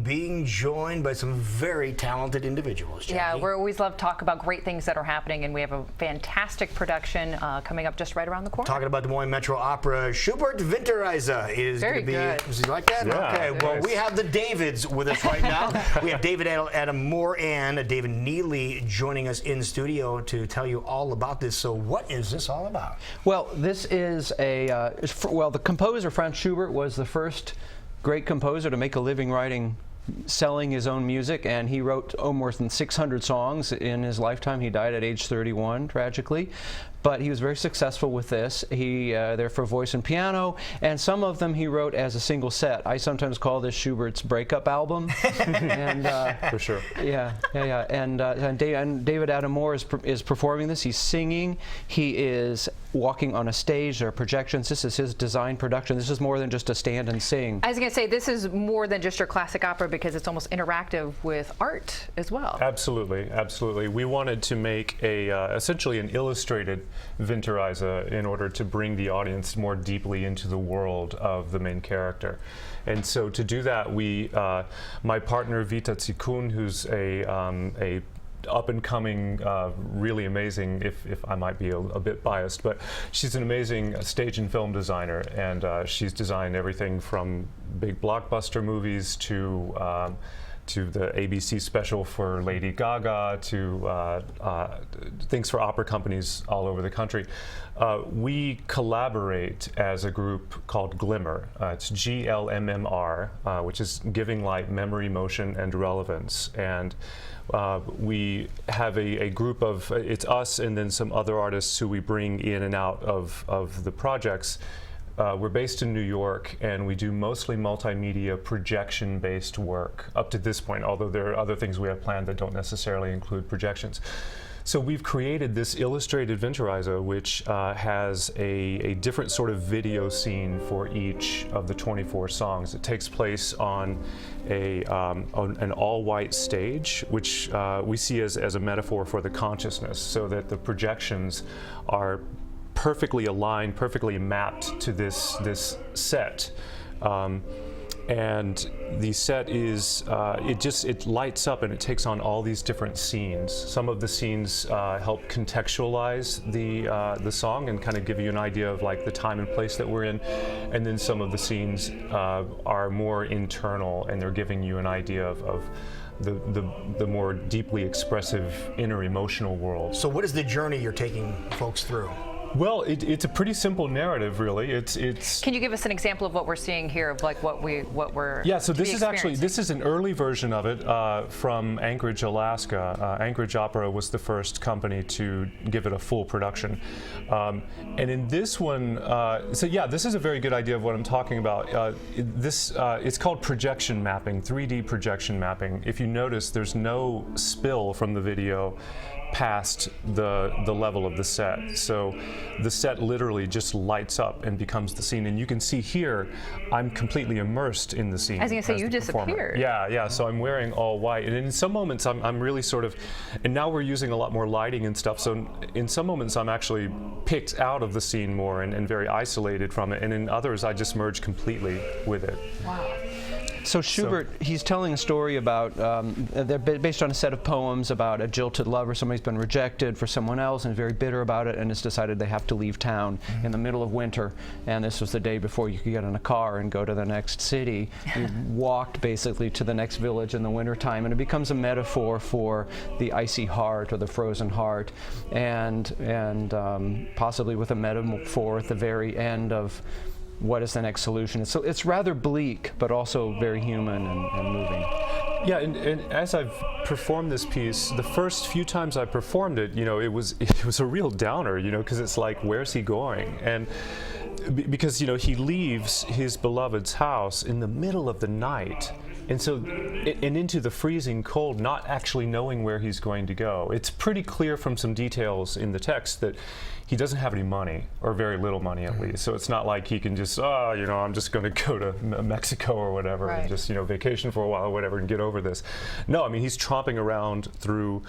being joined by some very talented individuals, Jackie. Yeah, we always love to talk about great things that are happening, and we have a fantastic production coming up just right around the corner. Talking about the Moines Metro Opera, Schubert Winterreise is going to be... Very good. Is he like that? Yeah, okay, well, nice. we have the Davids with us right now. We have David Adam Moore and David Neely joining us in studio to tell you all about this. So what is this all about? Well, this is the composer Franz Schubert was the first great composer to make a living selling his own music, and he wrote more than 600 songs in his lifetime. He died at age 31, tragically. But he was very successful with this. They're for voice and piano, and some of them he wrote as a single set. I sometimes call this Schubert's breakup album. And, for sure. Yeah. And David Adam Moore is performing this. He's singing. He is walking on a stage. There are projections. This is his design production. This is more than just a stand and sing. I was going to say, this is more than just your classic opera because it's almost interactive with art as well. Absolutely, absolutely. We wanted to make essentially an illustrated Winterreise in order to bring the audience more deeply into the world of the main character. And so to do that, my partner Vita Zikun, who's a up-and-coming, really amazing, if I might be a bit biased, but she's an amazing stage and film designer, and she's designed everything from big blockbuster movies to the ABC special for Lady Gaga, to things for opera companies all over the country. We collaborate as a group called Glimmer. It's GLMMR, which is Giving Light Memory, Motion, and Relevance. And we have a group of, it's us and then some other artists who we bring in and out of the projects. We're based in New York, and we do mostly multimedia projection-based work up to this point, although there are other things we have planned that don't necessarily include projections. So we've created this illustrated Winterreise, which has a different sort of video scene for each of the 24 songs. It takes place on an all-white stage, which we see as a metaphor for the consciousness, so that the projections are perfectly aligned, perfectly mapped to this set. And the set is, it lights up and it takes on all these different scenes. Some of the scenes help contextualize the song and kind of give you an idea of like the time and place that we're in. And then some of the scenes are more internal, and they're giving you an idea of the more deeply expressive inner emotional world. So what is the journey you're taking folks through? Well, it's a pretty simple narrative, really. It's. Can you give us an example of what we're seeing here, of like what we're? Yeah. So this is an early version of it from Anchorage, Alaska. Anchorage Opera was the first company to give it a full production, and in this one, this is a very good idea of what I'm talking about. It's called projection mapping, 3D projection mapping. If you notice, there's no spill from the video past the level of the set. So the set literally just lights up and becomes the scene. And you can see here, I'm completely immersed in the scene. I was going to say, you disappeared. Yeah. So I'm wearing all white. And in some moments, I'm really sort of, and now we're using a lot more lighting and stuff. So in some moments, I'm actually picked out of the scene more and very isolated from it. And in others, I just merge completely with it. Wow. So Schubert, he's telling a story about, they're based on a set of poems about a jilted lover. Somebody's been rejected for someone else and is very bitter about it, and has decided they have to leave town in the middle of winter. And this was the day before you could get in a car and go to the next city. You walked basically to the next village in the wintertime, and it becomes a metaphor for the icy heart or the frozen heart, and possibly with a metaphor at the very end of what is the next solution. So it's rather bleak, but also very human and moving. Yeah, and as I've performed this piece, the first few times I performed it, it was a real downer, because it's like, where's he going? And because he leaves his beloved's house in the middle of the night, and so and into the freezing cold, not actually knowing where he's going to go. It's pretty clear from some details in the text that he doesn't have any money, or very little money at least. So it's not like he can just, I'm just going to go to Mexico or whatever, right, and just, vacation for a while or whatever and get over this. No, I mean, he's tromping around through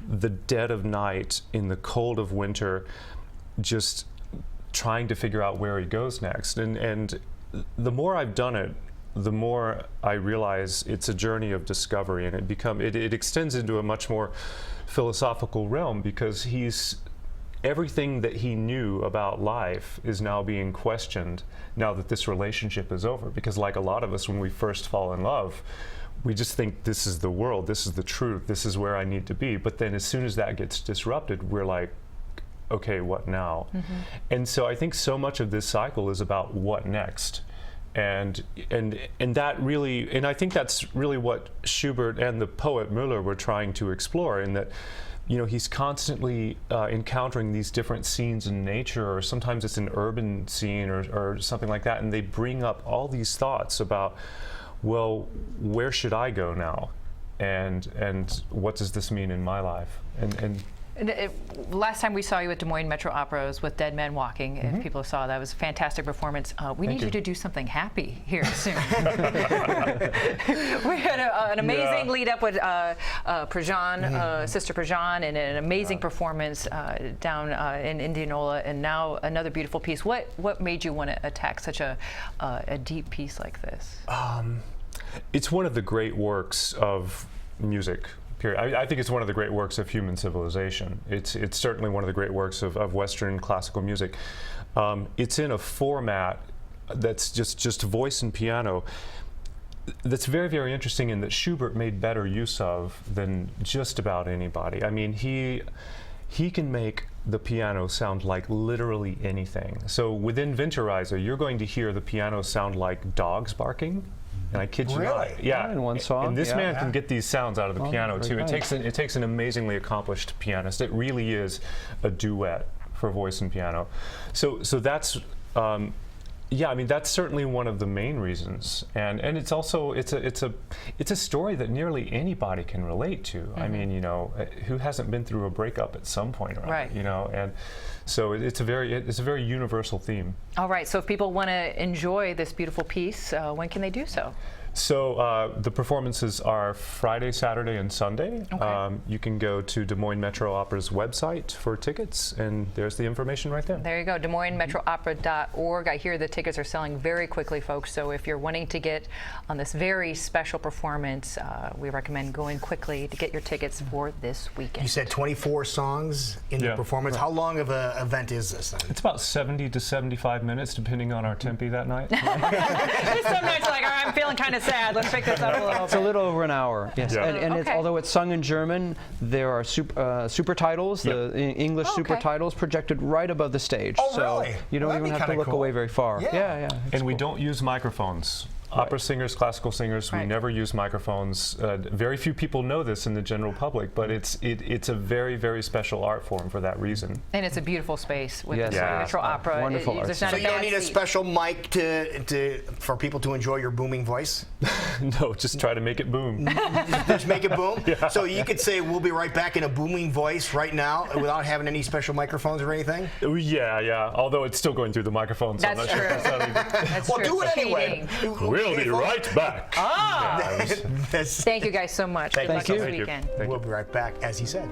the dead of night in the cold of winter, just trying to figure out where he goes next. And the more I've done it, the more I realize it's a journey of discovery, and it extends into a much more philosophical realm, because everything that he knew about life is now being questioned now that this relationship is over. Because like a lot of us, when we first fall in love, we just think this is the world, this is the truth, this is where I need to be. But then as soon as that gets disrupted, we're like, okay, what now? And so I think so much of this cycle is about what next. And that really, and I think that's really what Schubert and the poet Müller were trying to explore, in that, you know, he's constantly encountering these different scenes in nature, or sometimes it's an urban scene or something like that, and they bring up all these thoughts about, well, where should I go now, and what does this mean in my life? Last time we saw you at Des Moines Metro Opera was with Dead Men Walking. If people saw that, it was a fantastic performance. We need you to do something happy here soon. We had an amazing lead up with Prejean, Sister Prejean, and an amazing performance down in Indianola, and now another beautiful piece. What made you want to attack such a deep piece like this? It's one of the great works of music. I think it's one of the great works of human civilization. It's certainly one of the great works of Western classical music. It's in a format that's just voice and piano. That's very, very interesting, in that Schubert made better use of than just about anybody. I mean, he can make the piano sound like literally anything. So within Winterreise, you're going to hear the piano sound like dogs barking. And I kid you not. Yeah, in one song. And this man can get these sounds out of the piano too. Nice. It takes an amazingly accomplished pianist. It really is a duet for voice and piano. So that's yeah, I mean, that's certainly one of the main reasons. And it's also it's a story that nearly anybody can relate to. I mean, you know, who hasn't been through a breakup at some point, right? You know, and so it's a very universal theme. All right, so if people want to enjoy this beautiful piece, when can they do so? So the performances are Friday, Saturday, and Sunday. Okay. You can go to Des Moines Metro Opera's website for tickets, and there's the information right there. There you go, DesMoinesMetroOpera.org. I hear the tickets are selling very quickly, folks, so if you're wanting to get on this very special performance, we recommend going quickly to get your tickets for this weekend. You said 24 songs in the performance. How long of an event is this then? It's about 70 to 75 minutes, depending on our tempi that night. Some nights like, all right, I'm feeling kind of sad. Let's pick this up a little. It's a little over an hour. Yes, Yeah. and it's, although it's sung in German, there are super titles, the English super titles projected right above the stage. Oh, so really? you don't even have to look away very far. Yeah. And we don't use microphones. Opera singers, classical singers, we never use microphones. Very few people know this in the general public, but it's a very, very special art form for that reason. And it's a beautiful space with the Yeah. Metro Opera. Wonderful art. So you don't need a special mic for people to enjoy your booming voice? No, just try to make it boom. Just make it boom? So you could say, we'll be right back in a booming voice right now without having any special microphones or anything? Yeah. Although it's still going through the microphone, so That's I'm not sure if that's how they- That's Well, true. do it It's anyway. cheating. We'll be right back. Thank you guys so much. Good luck you. this Thank you. weekend. Thank you. We'll be right back, as he said.